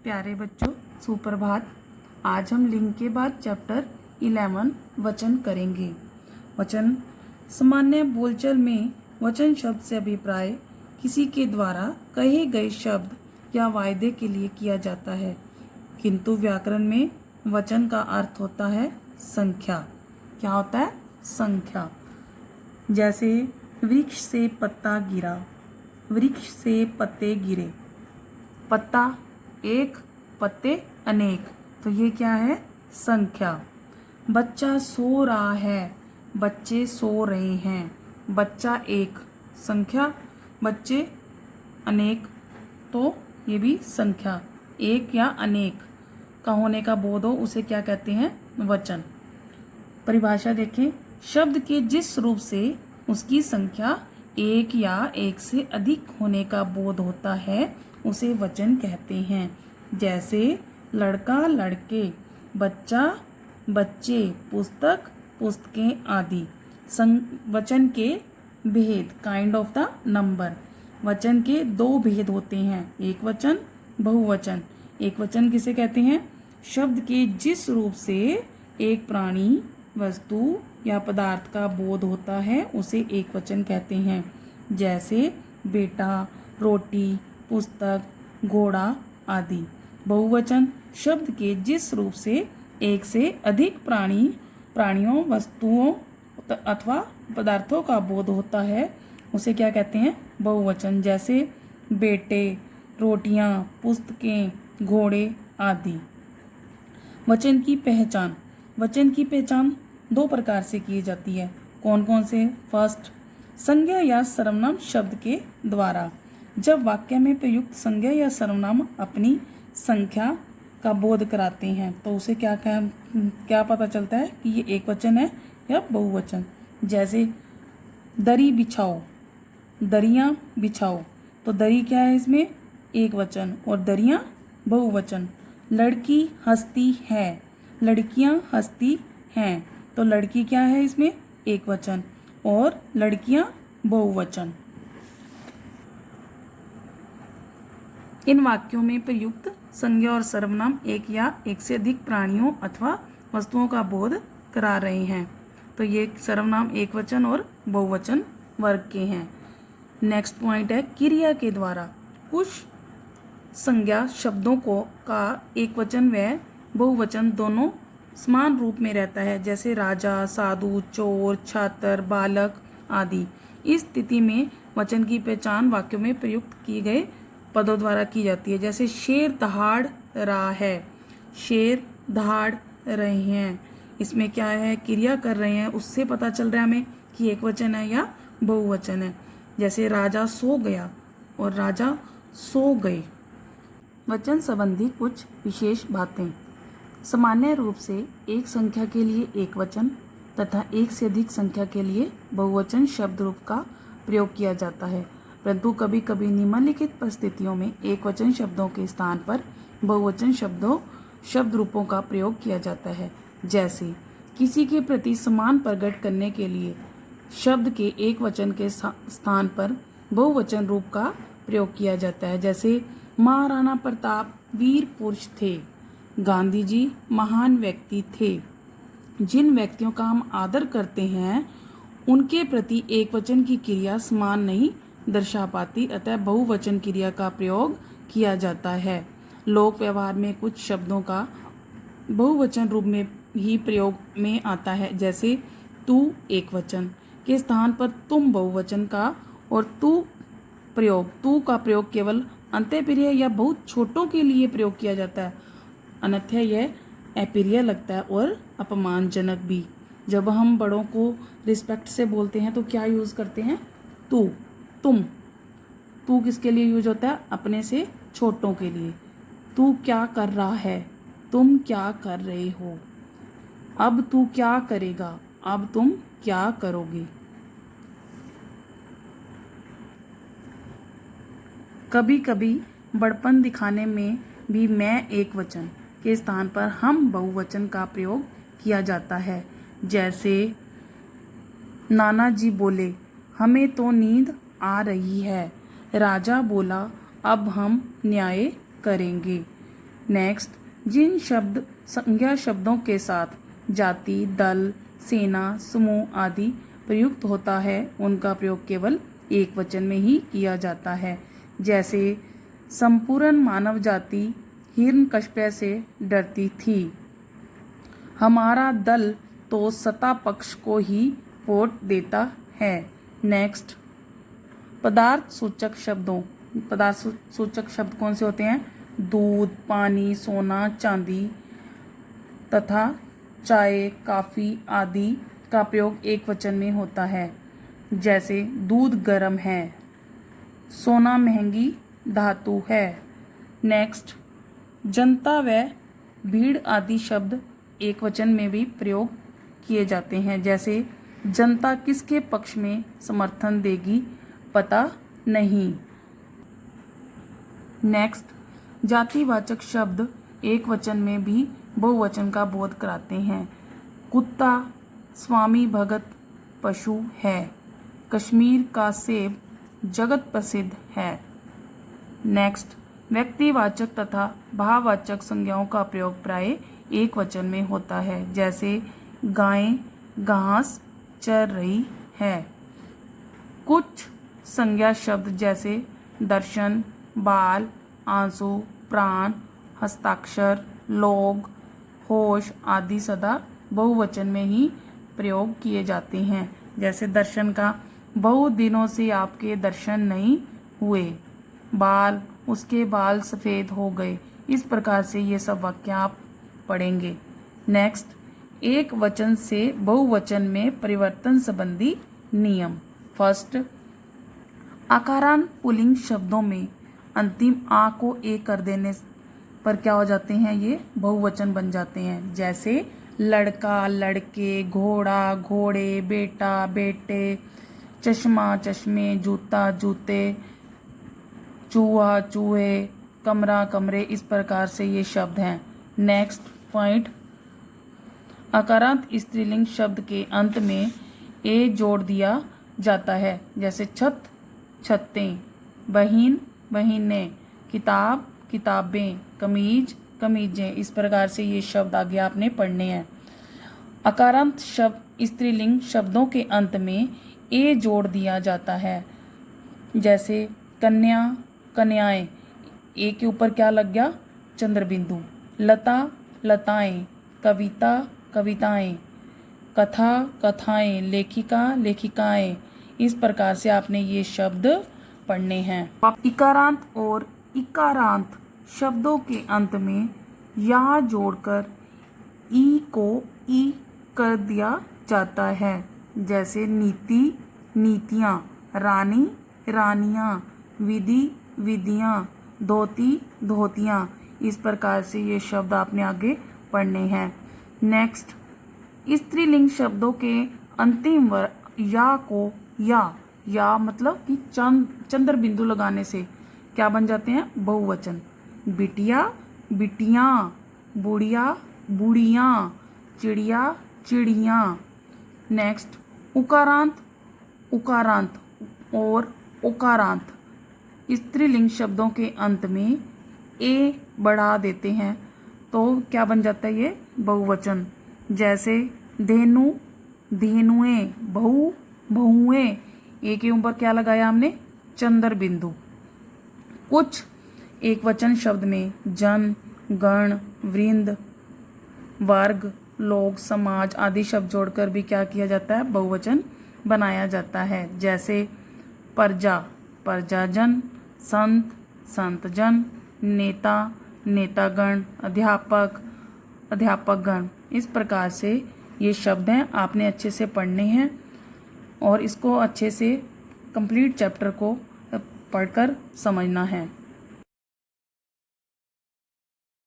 प्यारे बच्चों, सुप्रभात। आज हम लिंग के बाद चैप्टर 11 वचन करेंगे। वचन सामान्य बोलचाल में वचन शब्द से अभिप्राय किसी के द्वारा कहे गए शब्द या वायदे के लिए किया जाता है, किंतु व्याकरण में वचन का अर्थ होता है संख्या। क्या होता है? संख्या। जैसे वृक्ष से पत्ता गिरा, वृक्ष से पत्ते गिरे। पत्ता एक, पत्ते अनेक, तो ये क्या है? संख्या। बच्चा सो रहा है, बच्चे सो रहे हैं। बच्चा एक, संख्या। बच्चे अनेक, तो ये भी संख्या। एक या अनेक का होने का बोध हो उसे क्या कहते हैं? वचन। परिभाषा देखें। शब्द के जिस रूप से उसकी संख्या एक या एक से अधिक होने का बोध होता है उसे वचन कहते हैं। जैसे लड़का लड़के, बच्चा बच्चे, पुस्तक पुस्तकें आदि। वचन के भेद, काइंड ऑफ द नंबर। वचन के दो भेद होते हैं, एक वचन, बहुवचन। एक वचन किसे कहते हैं? शब्द के जिस रूप से एक प्राणी, वस्तु या पदार्थ का बोध होता है उसे एक वचन कहते हैं। जैसे बेटा, रोटी, पुस्तक, घोड़ा आदि। बहुवचन शब्द के जिस रूप से एक से अधिक प्राणियों, वस्तुओं अथवा पदार्थों का बोध होता है उसे क्या कहते हैं? बहुवचन। जैसे बेटे, रोटियां, पुस्तकें, घोड़े आदि। वचन की पहचान। वचन की पहचान दो प्रकार से की जाती है। कौन कौन से? फर्स्ट, संज्ञा या सर्वनाम शब्द के द्वारा। जब वाक्य में प्रयुक्त संज्ञा या सर्वनाम अपनी संख्या का बोध कराते हैं तो उसे क्या पता चलता है कि ये एक वचन है या बहुवचन। जैसे दरी बिछाओ, दरियां बिछाओ, तो दरी क्या है इसमें? एक वचन, और दरियां बहुवचन। लड़की हंसती है, लड़कियां हंसती हैं, तो लड़की क्या है इसमें? एक वचन, और लड़कियां बहुवचन। इन वाक्यों में प्रयुक्त संज्ञा और सर्वनाम एक या एक से अधिक प्राणियों अथवा वस्तुओं का बोध करा रहे हैं, तो ये सर्वनाम एक वचन और बहुवचन वर्ग के हैं। नेक्स्ट पॉइंट है क्रिया के द्वारा। कुछ संज्ञा शब्दों का एक वचन व बहुवचन दोनों समान रूप में रहता है। जैसे राजा, साधु, चोर, छात्र, बालक आदि। इस स्थिति में वचन की पहचान वाक्यों में प्रयुक्त किए गए पदों द्वारा की जाती है। जैसे शेर दहाड़ रहा है, शेर दहाड़ रहे हैं, इसमें क्या है? क्रिया कर रहे हैं, उससे पता चल रहा है हमें कि एक वचन है या बहुवचन है। जैसे राजा सो गया और राजा सो गए। वचन संबंधी कुछ विशेष बातें। सामान्य रूप से एक संख्या के लिए एक वचन तथा एक से अधिक संख्या के लिए बहुवचन शब्द रूप का प्रयोग किया जाता है, परंतु कभी कभी निम्नलिखित परिस्थितियों में एक वचन शब्दों के स्थान पर बहुवचन शब्द रूपों का प्रयोग किया जाता है। जैसे किसी के प्रति सम्मान प्रकट करने के लिए शब्द के एक वचन के स्थान पर बहुवचन रूप का प्रयोग किया जाता है। जैसे महाराणा प्रताप वीर पुरुष थे, गांधी जी महान व्यक्ति थे। जिन व्यक्तियों का हम आदर करते हैं उनके प्रति एक वचन की क्रिया समान नहीं दर्शा पाती, अतः बहुवचन क्रिया का प्रयोग किया जाता है। लोक व्यवहार में कुछ शब्दों का बहुवचन रूप में ही प्रयोग में आता है। जैसे तू एक वचन के स्थान पर तुम बहुवचन का, और तू का प्रयोग केवल अंत्यप्रिय या बहुत छोटों के लिए प्रयोग किया जाता है, अन्यथा यह अप्रिय लगता है और अपमानजनक भी। जब हम बड़ों को रिस्पेक्ट से बोलते हैं तो क्या यूज़ करते हैं? तू, तुम। तू किसके लिए यूज होता है? अपने से छोटों के लिए। तू क्या कर रहा है, तुम क्या कर रहे हो। अब तू क्या करेगा, अब तुम क्या करोगे। कभी कभी बड़पन दिखाने में भी मैं एक वचन के स्थान पर हम बहुवचन का प्रयोग किया जाता है। जैसे नाना जी बोले, हमें तो नींद आ रही है। राजा बोला, अब हम न्याय करेंगे। नेक्स्ट, जिन शब्द संज्ञा शब्दों के साथ जाति, दल, सेना, समूह आदि प्रयुक्त होता है उनका प्रयोग केवल एक वचन में ही किया जाता है। जैसे संपूर्ण मानव जाति हिरण्यकश्यप से डरती थी। हमारा दल तो सत्ता पक्ष को ही वोट देता है। नेक्स्ट, पदार्थ सूचक शब्द कौन से होते हैं? दूध, पानी, सोना, चांदी तथा चाय, कॉफी आदि का प्रयोग एक वचन में होता है। जैसे दूध गर्म है, सोना महंगी धातु है। नेक्स्ट, जनता व भीड़ आदि शब्द एक वचन में भी प्रयोग किए जाते हैं। जैसे जनता किसके पक्ष में समर्थन देगी, पता नहीं। नेक्स्ट, जातिवाचक शब्द एक वचन में भी बहुवचन का बोध कराते हैं। कुत्ता स्वामी भगत पशु है। कश्मीर का सेब जगत प्रसिद्ध है। नेक्स्ट, व्यक्तिवाचक तथा भाववाचक संज्ञाओं का प्रयोग प्राय एक वचन में होता है। जैसे गायें घास चर रही है। कुछ संज्ञा शब्द जैसे दर्शन, बाल, आंसू, प्राण, हस्ताक्षर, लोग, होश आदि सदा बहुवचन में ही प्रयोग किए जाते हैं। जैसे दर्शन का बहुत दिनों से आपके दर्शन नहीं हुए। बाल, उसके बाल सफ़ेद हो गए। इस प्रकार से ये सब वाक्य आप पढ़ेंगे। नेक्स्ट, एक वचन से बहुवचन में परिवर्तन संबंधी नियम। फर्स्ट, आकारांत पुल्लिंग शब्दों में अंतिम आ को ए कर देने पर क्या हो जाते हैं? ये बहुवचन बन जाते हैं। जैसे लड़का, लड़के, घोड़ा, घोड़े, बेटा, बेटे, चश्मा, चश्मे, जूता, जूते, चूहा, चूहे, कमरा, कमरे। इस प्रकार से ये शब्द हैं। नेक्स्ट पॉइंट, आकारांत स्त्रीलिंग शब्द के अंत में ए जोड़ दिया जाता है। जैसे छत, छतें, बहिन, बहिनें, किताब, किताबें, कमीज, कमीजें। इस प्रकार से ये शब्द आगे आपने पढ़ने हैं। आकारांत शब्द स्त्रीलिंग शब्दों के अंत में ए जोड़ दिया जाता है। जैसे कन्या, कन्याएं, ए के ऊपर क्या लग गया? चंद्र बिंदु। लता, लताएं, कविता, कविताएं, कथा, कथाएं, लेखिका, लेखिकाएं। इस प्रकार से आपने ये शब्द पढ़ने हैं। इकारांत और इकारांत शब्दों के अंत में या जोड़कर ई को ई कर दिया जाता है। जैसे नीति, नीतियाँ, रानी, रानियाँ, विधि, विधियाँ, धोती, धोतियाँ। इस प्रकार से ये शब्द आपने आगे पढ़ने हैं। नेक्स्ट, स्त्रीलिंग शब्दों के अंतिम या को या मतलब कि चंद्र बिंदु लगाने से क्या बन जाते हैं? बहुवचन। बिटिया, बिटियाँ, बुढ़िया, बुढ़ियाँ, चिड़िया, चिड़ियाँ। नेक्स्ट, उकारांत, उकारांत और उकारांत स्त्रीलिंग शब्दों के अंत में ए बढ़ा देते हैं तो क्या बन जाता है? ये बहुवचन। जैसे धेनु, धेनुएं, बहु, बहुएं। ए के ऊपर क्या लगाया हमने? चंद्र बिंदु। कुछ एक वचन शब्द में जन, गण, वृंद, वर्ग, लोग, समाज आदि शब्द जोड़कर भी क्या किया जाता है? बहुवचन बनाया जाता है। जैसे प्रजा, प्रजाजन, संत, संतजन, नेता, नेतागण, अध्यापक, अध्यापकगण। इस प्रकार से ये शब्द हैं, आपने अच्छे से पढ़ने हैं और इसको अच्छे से कंप्लीट चैप्टर को पढ़कर समझना है।